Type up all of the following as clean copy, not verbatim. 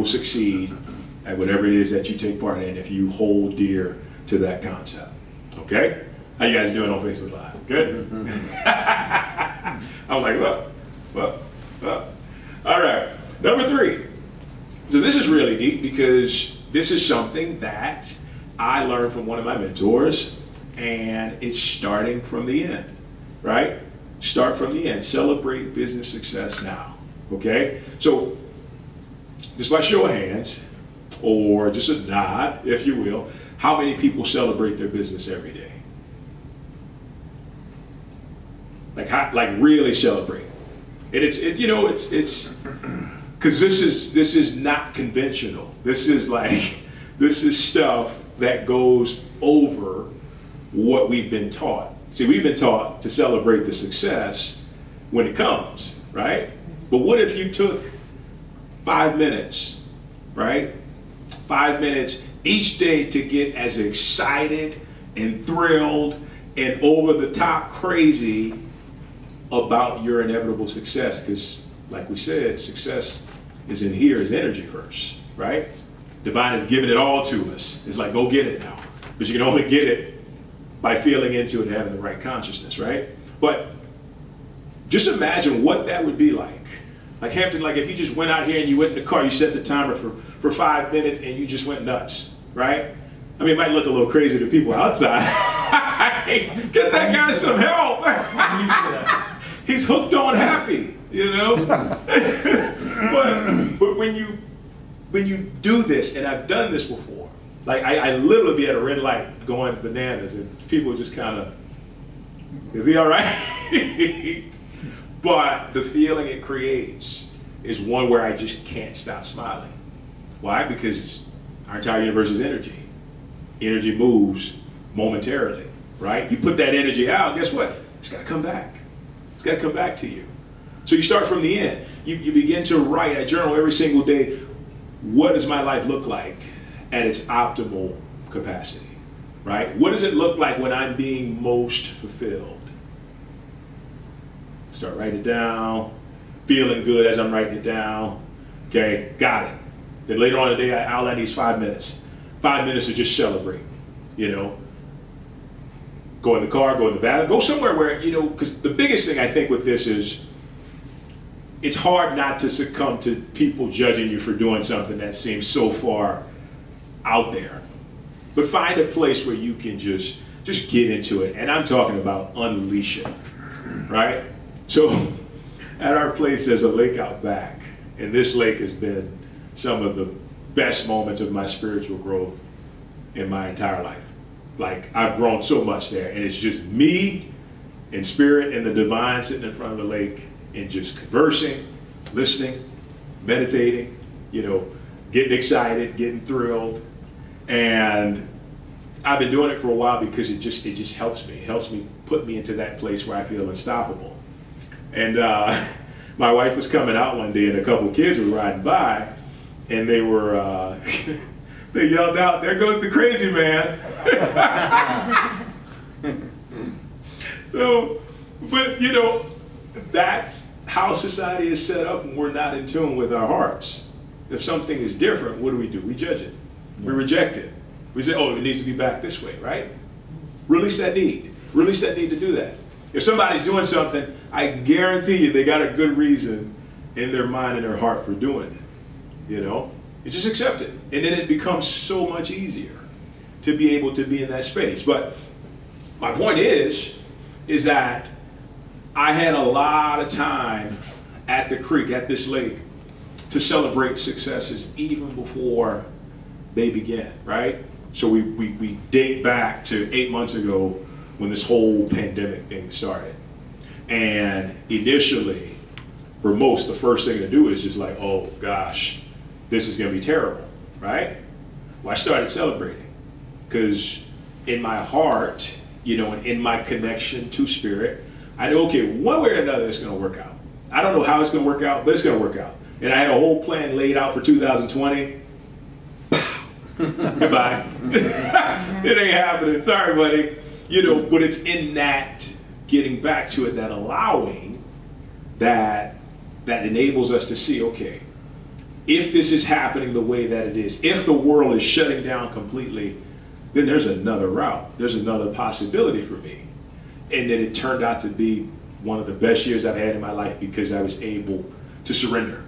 will succeed at whatever it is that you take part in if you hold dear to that concept. Okay? How you guys doing on Facebook Live? Good? I'm like, well. All right, number 3. So this is really neat because this is something that I learned from one of my mentors, and it's starting from the end, right? Start from the end. Celebrate business success now, okay? So just by show of hands, or just a nod, if you will, how many people celebrate their business every day? Like really celebrate. And it's because this is not conventional. This is stuff that goes over what we've been taught. See, we've been taught to celebrate the success when it comes, right? But what if you took 5 minutes, right? 5 minutes each day to get as excited and thrilled and over the top crazy about your inevitable success, because like we said, success is in here as energy first, right? Divine has given it all to us. It's like, go get it now. But you can only get it by feeling into it and having the right consciousness, right? But just imagine what that would be like. Like Hampton, like if you just went out here and you went in the car, you set the timer for 5 minutes and you just went nuts, right? I mean, it might look a little crazy to people outside. Get that guy some help. He's hooked on happy, you know? but when you do this, and I've done this before, like I literally be at a red light going bananas and people just kind of, is he all right? But the feeling it creates is one where I just can't stop smiling. Why? Because our entire universe is energy. Energy moves momentarily, right? You put that energy out, guess what? It's got to come back. It's got to come back to you. So you start from the end. You begin to write, I journal every single day, what does my life look like at its optimal capacity, right? What does it look like when I'm being most fulfilled? Start writing it down, feeling good as I'm writing it down. Okay, got it. Then later on in the day, I outline these 5 minutes. 5 minutes to just celebrate, you know. Go in the car, go in the bathroom, go somewhere where, you know, because the biggest thing I think with this is it's hard not to succumb to people judging you for doing something that seems so far out there. But find a place where you can just get into it. And I'm talking about unleash it, right? So at our place, there's a lake out back. And this lake has been some of the best moments of my spiritual growth in my entire life. Like, I've grown so much there, and it's just me and spirit and the divine sitting in front of the lake and just conversing, listening, meditating, you know, getting excited, getting thrilled. And I've been doing it for a while because it just helps me. It helps me put me into that place where I feel unstoppable. And my wife was coming out one day, and a couple of kids were riding by, and they were, they yelled out, "There goes the crazy man." So, but you know, that's how society is set up when we're not in tune with our hearts. If something is different, what do? We judge it. We reject it. We say, oh, it needs to be back this way, right? Release that need. Release that need to do that. If somebody's doing something, I guarantee you they got a good reason in their mind and their heart for doing it. You know? You just accept it. And then it becomes so much easier to be able to be in that space. But my point is that I had a lot of time at the creek, at this lake, to celebrate successes even before they began, right? So we date back to 8 months ago when this whole pandemic thing started. And initially, for most, the first thing to do is just like, oh gosh, this is gonna be terrible, right? Well, I started celebrating because in my heart, you know, and in my connection to spirit, I know, okay, one way or another, it's gonna work out. I don't know how it's gonna work out, but it's gonna work out. And I had a whole plan laid out for 2020. Goodbye. It ain't happening, sorry buddy. You know, but it's in that getting back to it, that allowing, that enables us to see, okay, if this is happening the way that it is, if the world is shutting down completely, then there's another route. There's another possibility for me. And then it turned out to be one of the best years I've had in my life because I was able to surrender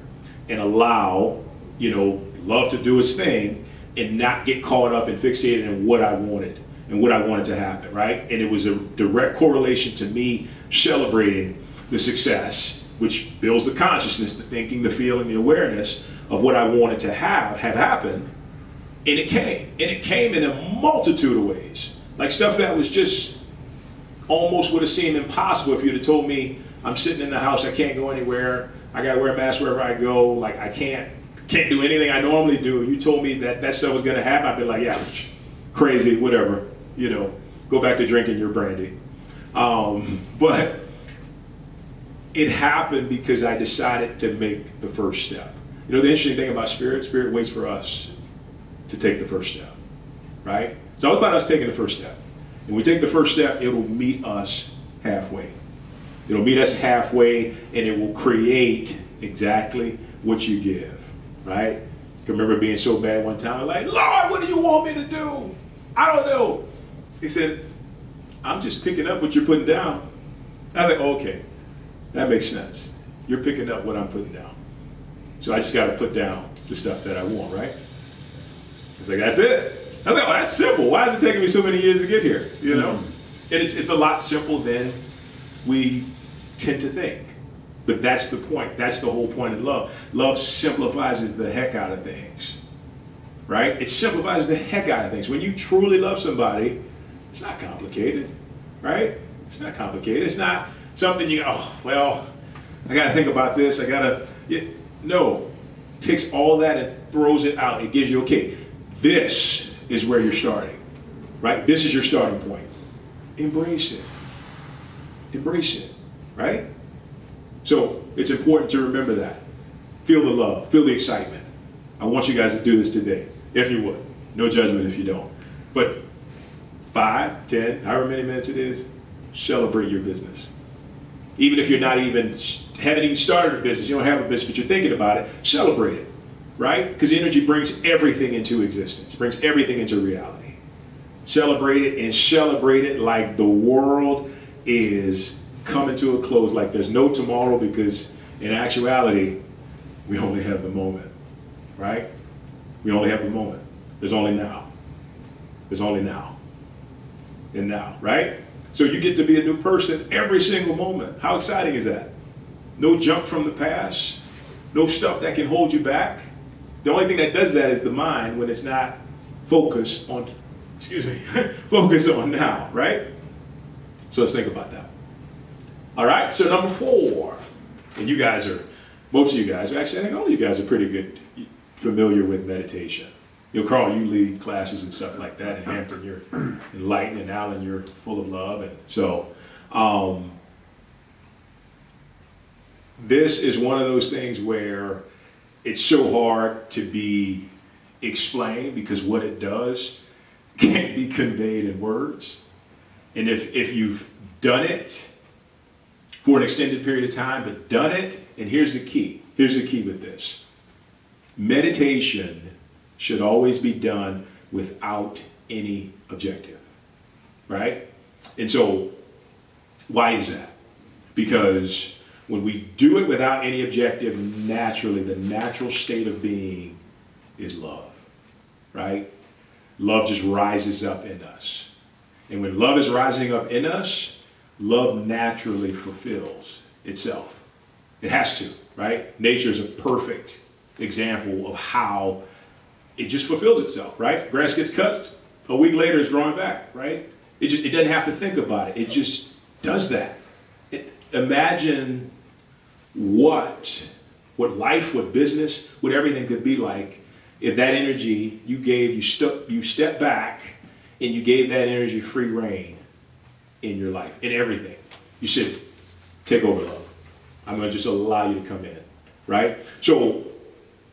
and allow, love to do its thing and not get caught up and fixated in what I wanted and what I wanted to happen, right? And it was a direct correlation to me celebrating the success, which builds the consciousness, the thinking, the feeling, the awareness of what I wanted to have happen. And it came. And it came in a multitude of ways. Like stuff that was just almost would have seemed impossible if you'd have told me I'm sitting in the house, I can't go anywhere, I gotta wear a mask wherever I go, like I can't do anything I normally do. You told me that stuff was gonna happen, I'd be like, yeah, crazy, whatever, go back to drinking your brandy. But it happened because I decided to make the first step. The interesting thing about Spirit waits for us to take the first step, right? It's all about us taking the first step. When we take the first step, it will meet us halfway. It'll meet us halfway, and it will create exactly what you give, right? I can remember being so bad one time, like, Lord, what do you want me to do? I don't know. He said, I'm just picking up what you're putting down. I was like, oh, okay, that makes sense. You're picking up what I'm putting down. So I just got to put down the stuff that I want, right? It's like, that's it. I was like, oh, that's simple. Why is it taking me so many years to get here? And it's a lot simpler than we tend to think. But that's the point. That's the whole point of love. Love simplifies the heck out of things, right? It simplifies the heck out of things. When you truly love somebody, it's not complicated, right? It's not complicated. It's not something you go, oh, well, I got to think about this. No. It takes all that and throws it out. It gives you, okay, this is where you're starting, right? This is your starting point. Embrace it. Embrace it, right? So it's important to remember that. Feel the love, feel the excitement. I want you guys to do this today, if you would. No judgment if you don't. But 5, 10, however many minutes it is, celebrate your business. Even if you're haven't even started a business, you don't have a business, but you're thinking about it, celebrate it. Right? Because energy brings everything into existence, brings everything into reality. Celebrate it and celebrate it like the world is coming to a close, like there's no tomorrow, because in actuality, we only have the moment, right? We only have the moment. There's only now. There's only now. And now, right? So you get to be a new person every single moment. How exciting is that? No junk from the past, no stuff that can hold you back. The only thing that does that is the mind when it's not focused on, focus on now, right? So let's think about that. All right, so number 4, and most of you guys, actually I think all of you guys are pretty good, familiar with meditation. Carl, you lead classes and stuff like that, and Hampton, you're enlightened, and Alan, you're full of love, and so this is one of those things where it's so hard to be explained because what it does can't be conveyed in words. And if you've done it for an extended period of time, but done it, and here's the key. Here's the key with this. Meditation should always be done without any objective, right? And so why is that? Because when we do it without any objective, naturally, the natural state of being is love, right? Love just rises up in us. And when love is rising up in us, love naturally fulfills itself. It has to, right? Nature is a perfect example of how it just fulfills itself, right? Grass gets cut, a week later it's growing back, right? It doesn't have to think about it. It just does that. Imagine what life, what business, what everything could be like if that energy you gave, you stepped back and you gave that energy free reign in your life, in everything. You said, take over, love. I'm going to just allow you to come in, right? So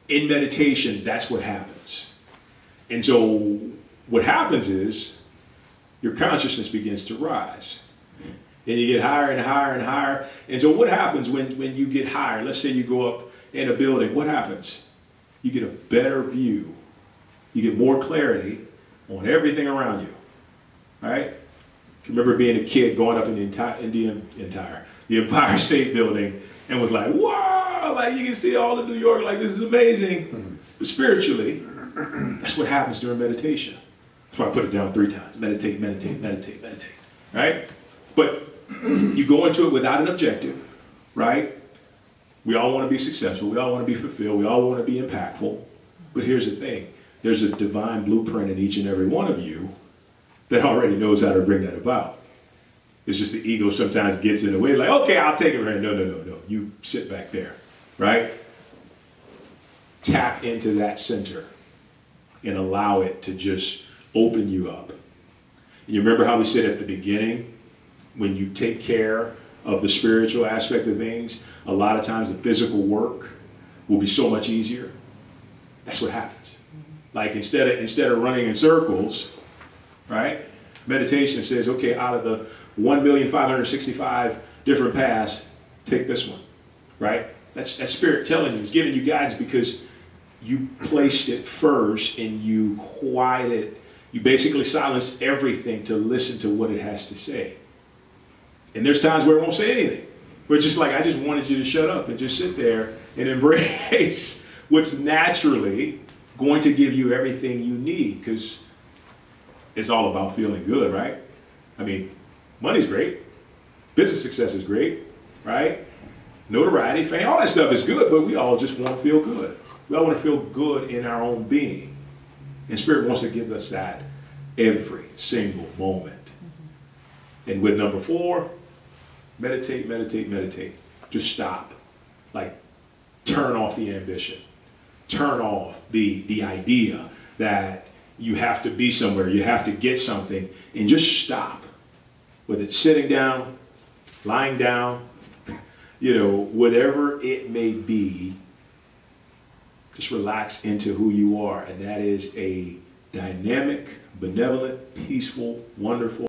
in meditation, that's what happens. And so what happens is your consciousness begins to rise. And you get higher and higher and higher. And so what happens when you get higher? Let's say you go up in a building. What happens? You get a better view. You get more clarity on everything around you. All right? Remember being a kid going up in the Empire State Building and was like, whoa, like you can see all of New York, like this is amazing. But spiritually, that's what happens during meditation. That's why I put it down 3 times. Meditate, meditate, meditate, meditate. Right? But you go into it without an objective, right? We all want to be successful. We all want to be fulfilled. We all want to be impactful. But here's the thing. There's a divine blueprint in each and every one of you that already knows how to bring that about. It's just the ego sometimes gets in the way, like, okay, I'll take it right. No, no, no, no. You sit back there, right? Tap into that center and allow it to just open you up. You remember how we said at the beginning, when you take care of the spiritual aspect of things, a lot of times the physical work will be so much easier. That's what happens. Like instead of running in circles, right? Meditation says, okay, out of the 1,565 different paths, take this one, right? That's spirit telling you, it's giving you guidance because you placed it first and you quieted, you basically silenced everything to listen to what it has to say. And there's times where it won't say anything. We're just like, I just wanted you to shut up and just sit there and embrace what's naturally going to give you everything you need, because it's all about feeling good, right? I mean, money's great. Business success is great, right? Notoriety, fame, all that stuff is good, but we all just want to feel good. We all want to feel good in our own being. And Spirit wants to give us that every single moment. And with number 4, meditate, meditate, meditate. Just stop. Like, turn off the ambition. Turn off the idea that you have to be somewhere, you have to get something, and just stop. Whether it's sitting down, lying down, you know, whatever it may be, just relax into who you are. And that is a dynamic, benevolent, peaceful, wonderful,